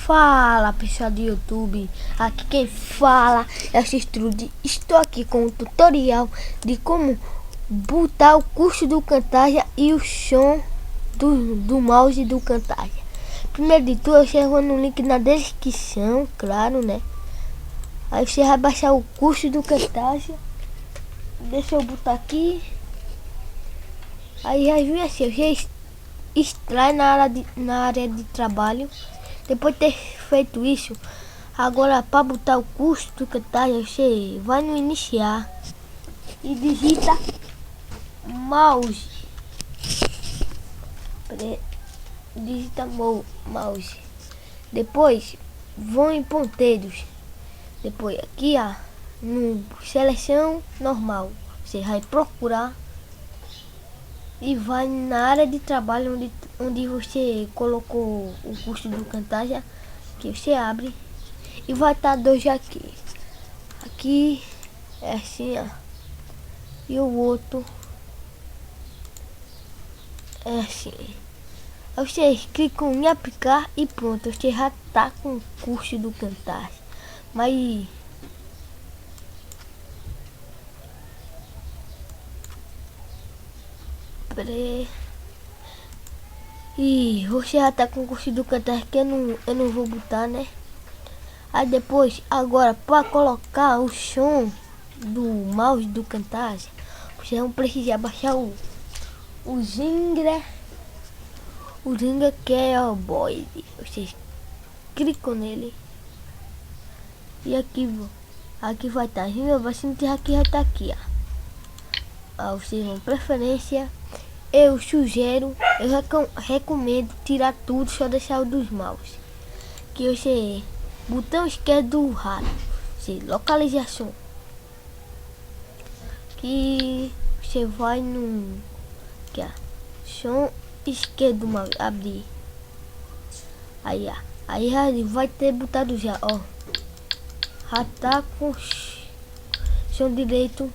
Fala pessoal do YouTube, aqui quem fala é o Xtrude. Estou aqui com um tutorial de como botar o custo do Camtasia e o som do mouse do Camtasia. Primeiro de tudo, você vai no link na descrição, claro, né? Aí você vai baixar o custo do Camtasia. Deixa eu botar aqui. Aí vai vir assim, você extrai na área de trabalho. Depois de ter feito isso, agora para botar o custo do Camtasia, você vai no iniciar e digita mouse. Digita mouse. Depois vão em ponteiros. Depois aqui ó, no seleção normal, você vai procurar e vai na área de trabalho onde você colocou o custo do Camtasia, que você abre e vai estar dois aqui. Aqui é assim, ó, e o outro é assim. Aí vocês clicam em aplicar e pronto, você já tá com o custo do Camtasia. Mas e você já tá com o custo do Camtasia, que eu não vou botar, né? Aí depois, agora para colocar o som do mouse do Camtasia, vocês vão precisar baixar o Zingra. O Zingra que é o boy. Vocês clicam nele e aqui vai estar Zingra, vai sentir aqui, já tá aqui, ó. Aí vocês vão preferência. Eu recomendo tirar tudo, só deixar o dos mouse. Que você botão esquerdo do rato, você localização. Que você vai no aqui, ó, som esquerdo do mouse, abrir. Aí ó, aí já vai ter botado já, ó. Já tá com som direito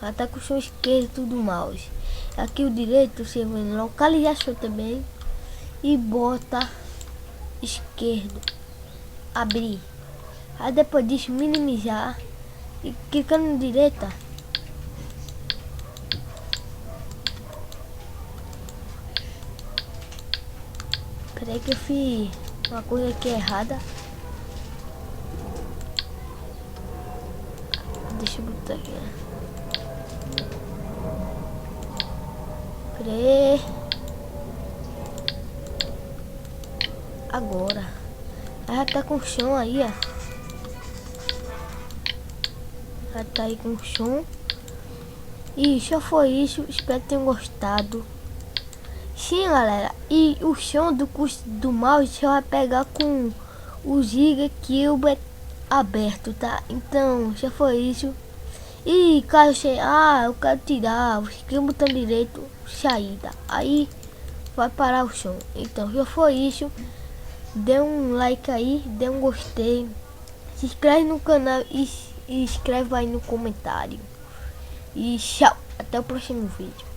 já tá com o som esquerdo do mouse. Aqui o direito você vai em localização também e bota esquerdo, abrir. Aí depois disso minimizar e clicando no direita. Peraí que eu fiz uma coisa aqui errada. Deixa eu botar aqui. Peraí. Agora. Já tá com som aí, ó. Já tá aí com som. E só foi isso. Espero que tenham gostado. Sim, galera. E o som do custo do mouse você vai pegar com o Giga Cube aberto, tá? Então já foi isso. E caso você eu quero tirar, você clica no botão direito, saída, aí vai parar o som. Então já foi isso. Dê um like aí, dê um gostei, se inscreve no canal e escreve aí no comentário. E tchau, até o próximo vídeo.